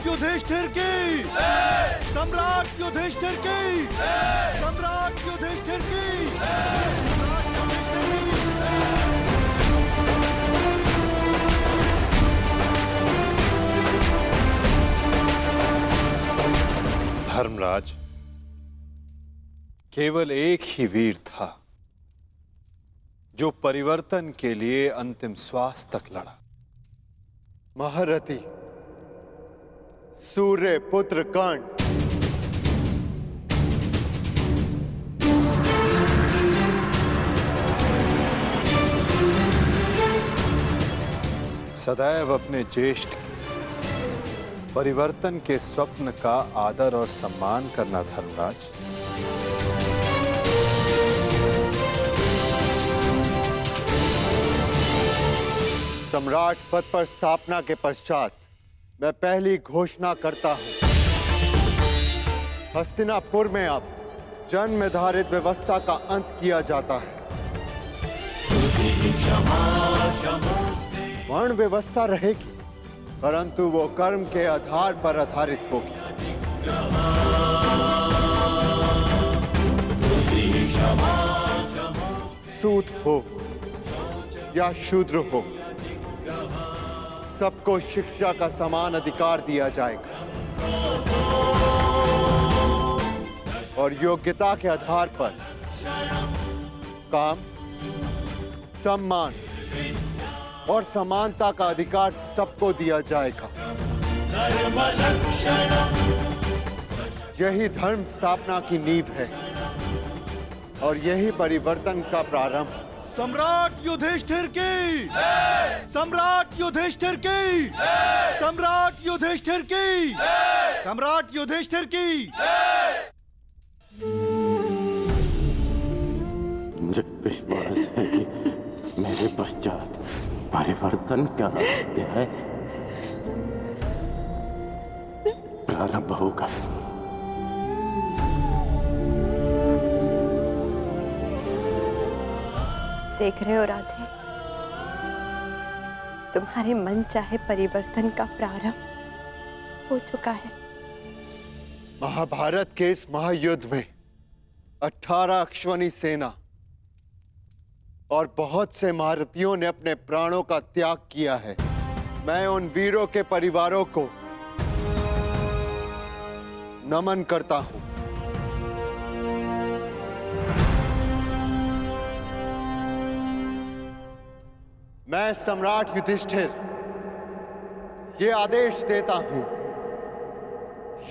युधिष्ठिर की, सम्राट युधिष्ठिर की, सम्राट युधिष्ठिर की, धर्मराज, केवल एक ही वीर था जो परिवर्तन के लिए अंतिम श्वास तक लड़ा। महारथी सूर्य पुत्र कर्ण। सदैव अपने ज्येष्ठ के परिवर्तन के स्वप्न का आदर और सम्मान करना धर्मराज। सम्राट पद पर स्थापना के पश्चात मैं पहली घोषणा करता हूं, हस्तिनापुर में अब जन्म निर्धारित व्यवस्था का अंत किया जाता है। वर्ण व्यवस्था रहेगी, परंतु वो कर्म के आधार पर आधारित होगी। सूत हो या शूद्र हो, सबको शिक्षा का समान अधिकार दिया जाएगा और योग्यता के आधार पर काम, सम्मान और समानता का अधिकार सबको दिया जाएगा। यही धर्म स्थापना की नींव है और यही परिवर्तन का प्रारंभ है। सम्राट युधिष्ठिर की, सम्राट युधिष्ठिर की, सम्राट युधिष्ठिर की, सम्राट युधिष्ठिर की। मुझे विश्वास है कि मेरे पश्चात परिवर्तन का अध्याय प्रारंभ होगा। देख रहे हो राधे, तुम्हारे मन चाहे परिवर्तन का प्रारंभ हो चुका है। महाभारत के इस महायुद्ध में 18 अश्वनी सेना और बहुत से महारथियों ने अपने प्राणों का त्याग किया है। मैं उन वीरों के परिवारों को नमन करता हूं। मैं सम्राट युधिष्ठिर ये आदेश देता हूं,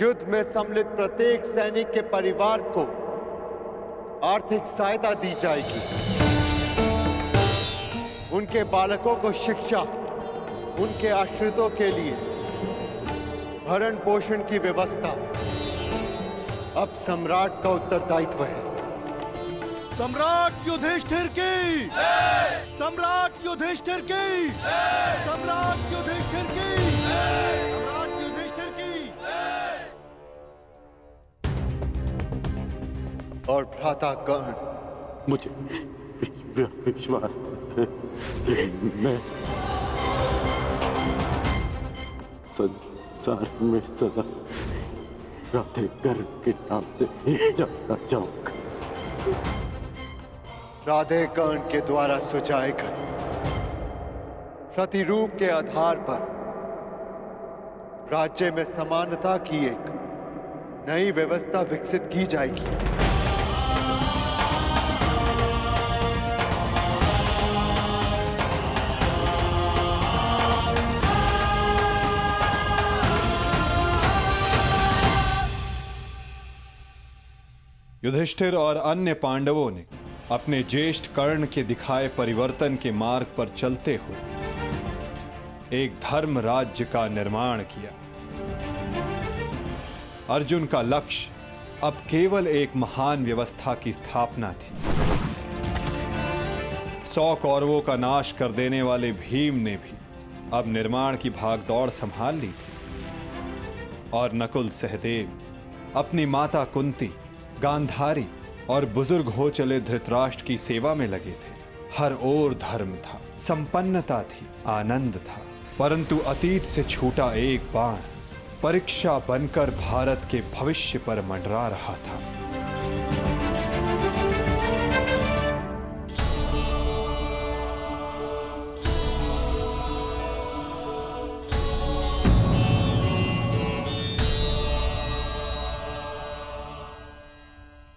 युद्ध में सम्मिलित प्रत्येक सैनिक के परिवार को आर्थिक सहायता दी जाएगी। उनके बालकों को शिक्षा, उनके आश्रितों के लिए भरण पोषण की व्यवस्था अब सम्राट का उत्तरदायित्व है। सम्राट युधिष्ठिर की, सम्राट युधिष्ठिर की, सम्राट युधिष्ठिर की, सम्राट युधिष्ठिर की। और भ्राता कर्ण, मुझे विश्वास है कि मैं संसार में सदा राधे कर्ण के नाम से ही जाना चाहूंगा। राधे कर्ण के द्वारा सुझाए गए प्रतिरूप के आधार पर राज्य में समानता की एक नई व्यवस्था विकसित की जाएगी। युधिष्ठिर और अन्य पांडवों ने अपने ज्येष्ठ कर्ण के दिखाए परिवर्तन के मार्ग पर चलते हुए एक धर्म राज्य का निर्माण किया। अर्जुन का लक्ष्य अब केवल एक महान व्यवस्था की स्थापना थी। 100 कौरवों का नाश कर देने वाले भीम ने भी अब निर्माण की भागदौड़ संभाल ली थी और नकुल सहदेव अपनी माता कुंती, गांधारी और बुजुर्ग हो चले धृतराष्ट्र की सेवा में लगे थे। हर ओर धर्म था, संपन्नता थी, आनंद था, परंतु अतीत से छूटा एक बाण परीक्षा बनकर भारत के भविष्य पर मंडरा रहा था।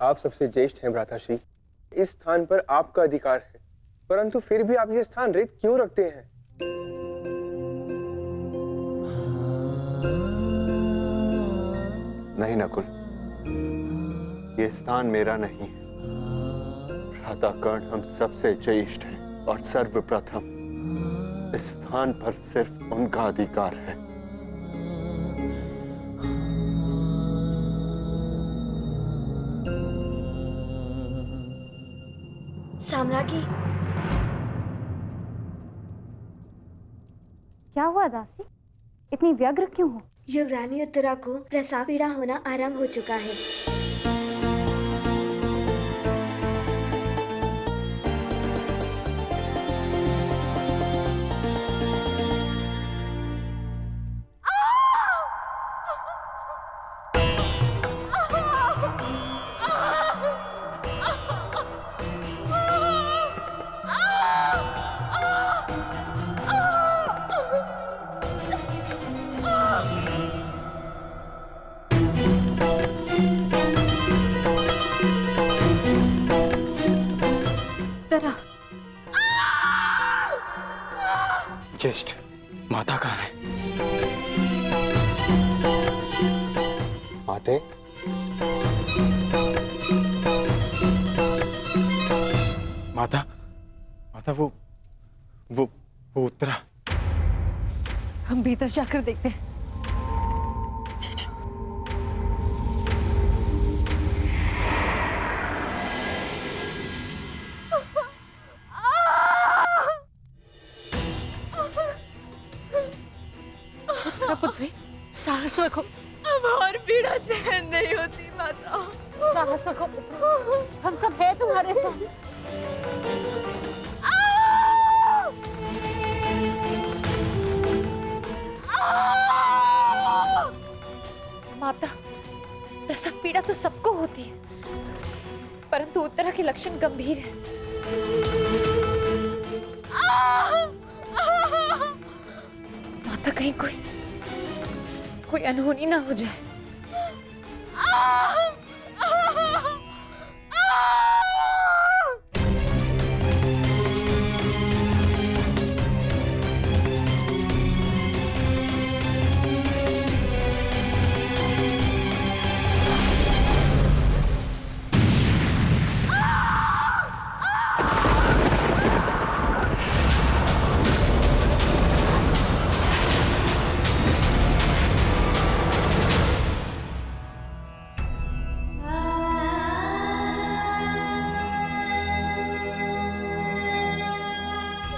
आप सबसे ज्येष्ठ हैं भ्राताश्री। इस स्थान पर आपका अधिकार है, परंतु फिर भी आप ये स्थान रिक्त क्यों रखते हैं? नहीं नकुल, ये स्थान मेरा नहीं है। भ्राता कर्ण हम सबसे ज्येष्ठ हैं और सर्वप्रथम इस स्थान पर सिर्फ उनका अधिकार है। साम्राज्ञी, क्या हुआ दासी? इतनी व्यग्र क्यों हो? युवरानी उत्तरा को प्रसव पीड़ा होना आरंभ हो चुका है। ज्येष्ठ, माता कहाँ है? माते, माता, माता वो उत्तरा। हम भीतर जाकर देखते हैं। पुत्री, साहस रखो। अब और पीड़ा सहन नहीं होती माता। साहस रखो पुत्र, हम सब हैं तुम्हारे साथ। माता, प्रसव पीड़ा तो सबको होती है, परंतु उत्तरा के लक्षण गंभीर हैं। माता, कहीं कोई अनहोनी ना हो जाए।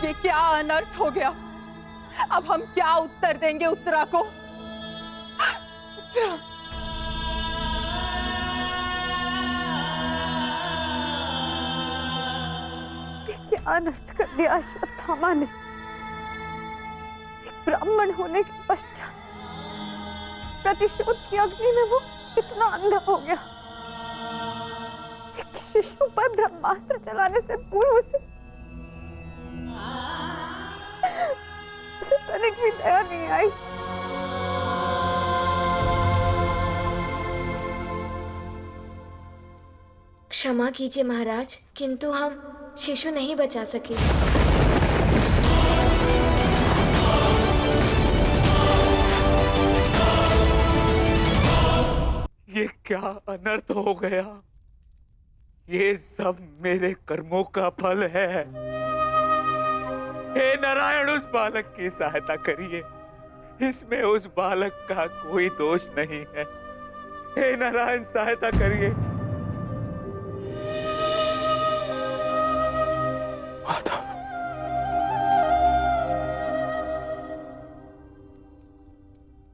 ये क्या अनर्थ हो गया? अब हम क्या उत्तर देंगे उत्तरा को? उत्तरा, क्या अनर्थ कर दिया अश्वत्थामा ने। एक ब्राह्मण होने के पश्चात प्रतिशोध की अग्नि में वो कितना अंधा हो गया। एक शिशु पर ब्रह्मास्त्र चलाने से पूर्व उसे तनिक भी दया नहीं आई। क्षमा कीजिए महाराज, किंतु हम शिशु नहीं बचा सके। ये क्या अनर्थ हो गया? ये सब मेरे कर्मों का फल है। हे नारायण, उस बालक की सहायता करिए। इसमें उस बालक का कोई दोष नहीं है। हे नारायण, सहायता करिए। माता,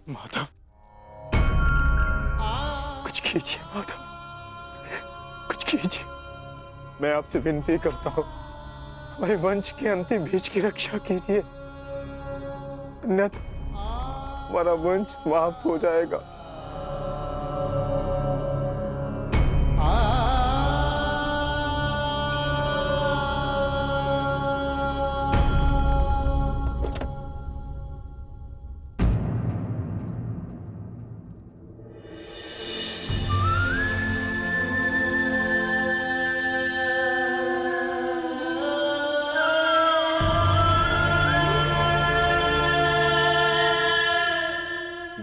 माता, कुछ कीजिए माता, कुछ कीजिए। मैं आपसे विनती करता हूँ, हमारे वंश के अंतिम बीज की रक्षा कीजिए। हमारा वंश समाप्त हो जाएगा।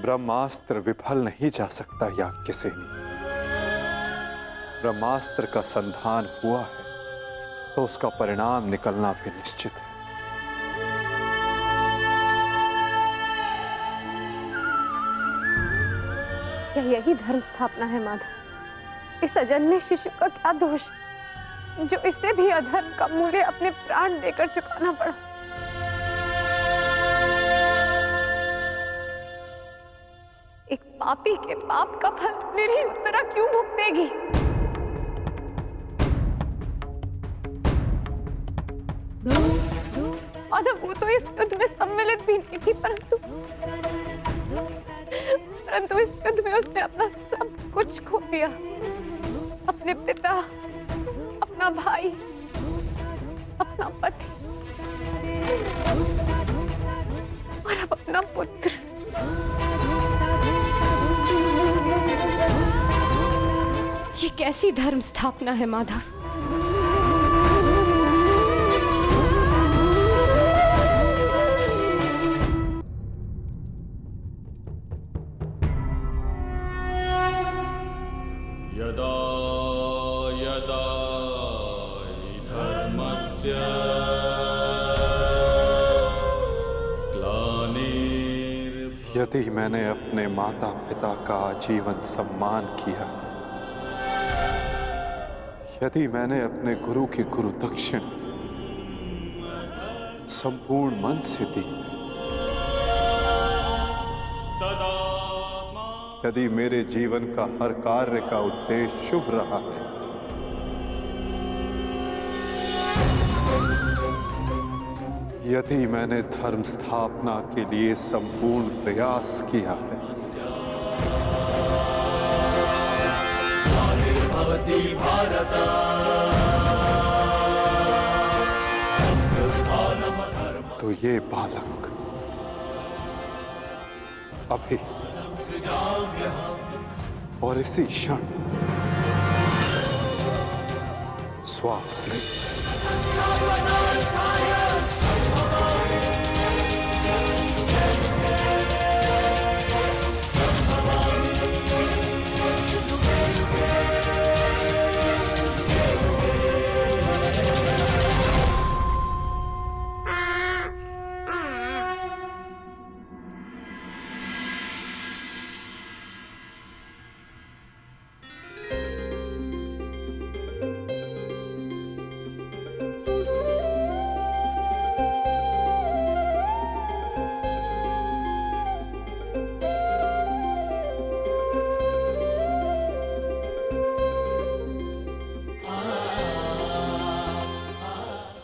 ब्रह्मास्त्र विफल नहीं जा सकता याज्ञसेनी। ब्रह्मास्त्र का संधान हुआ है तो उसका परिणाम निकलना भी निश्चित है। क्या यही धर्म स्थापना है माधव? इस अजन्मे शिशु का क्या दोष जो इससे भी अधर्म का मूल्य अपने प्राण देकर चुकाना पड़ा? एक पापी के पाप का फल निरीह उत्तरा क्यों भुगतेगी? माधव, वो तो इस युद्ध में सम्मिलित भी नहीं थी, परंतु इस युद्ध में उसने अपना सब कुछ खो दिया। अपने पिता, अपना भाई, अपना पति और अब अपना पुत्र। ये कैसी धर्म स्थापना है माधव? यदा यदा हि धर्मस्य ग्लानिर्भवति। यदि मैंने अपने माता पिता का आजीवन सम्मान किया, यदि मैंने अपने गुरु की गुरु दक्षिण संपूर्ण मन से दी, यदि मेरे जीवन का हर कार्य का उद्देश्य शुभ रहा है, यदि मैंने धर्म स्थापना के लिए संपूर्ण प्रयास किया है, तो ये बालक अभी और इसी क्षण श्वास ले।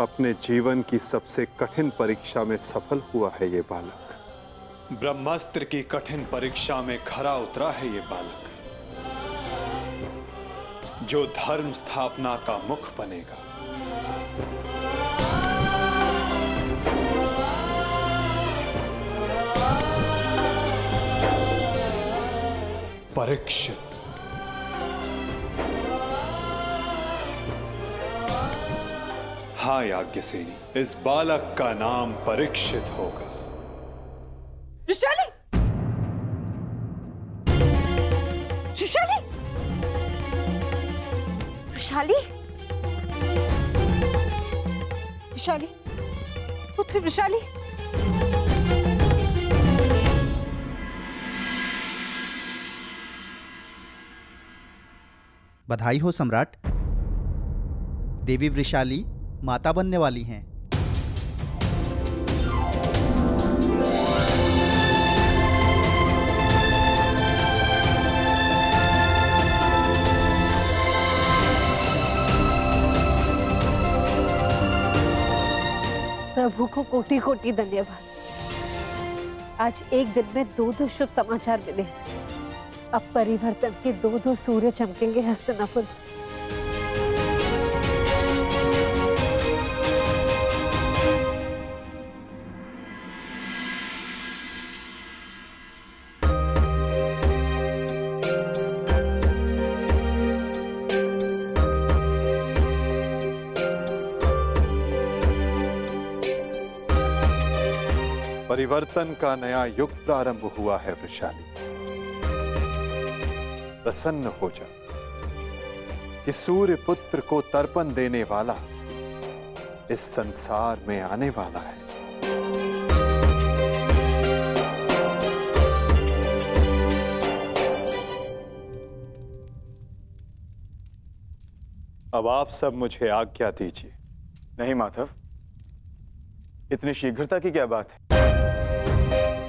अपने जीवन की सबसे कठिन परीक्षा में सफल हुआ है ये बालक। ब्रह्मास्त्र की कठिन परीक्षा में खरा उतरा है ये बालक, जो धर्म स्थापना का मुख बनेगा। परीक्षित। हाँ याज्ञसेनी, इस बालक का नाम परीक्षित होगा। विशाली! विशाली! विशाली? विशाली, पुत्र विशाली। बधाई हो सम्राट। देवी वृषाली माता बनने वाली हैं। प्रभु को कोटि कोटि धन्यवाद। आज एक दिन में 2 शुभ समाचार मिले। अब परिवर्तन के 2 सूर्य चमकेंगे हस्तिनापुर। परिवर्तन का नया युग प्रारंभ हुआ है वृषाली। प्रसन्न हो जा कि सूर्य पुत्र को तर्पण देने वाला इस संसार में आने वाला है। अब आप सब मुझे आज्ञा दीजिए। नहीं माधव, इतनी शीघ्रता की क्या बात है?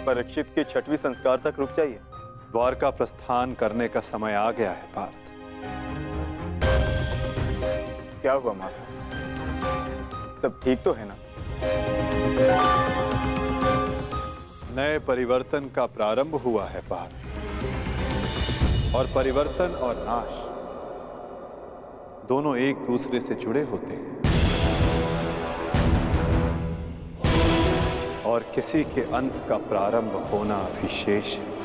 परीक्षित के 6वें संस्कार तक रुक जाइए। द्वारका प्रस्थान करने का समय आ गया है पार्थ। क्या हुआ माधव, सब ठीक तो है ना? नए परिवर्तन का प्रारंभ हुआ है पार्थ, और परिवर्तन और नाश दोनों एक दूसरे से जुड़े होते हैं, और किसी के अंत का प्रारंभ होना भी शेष है।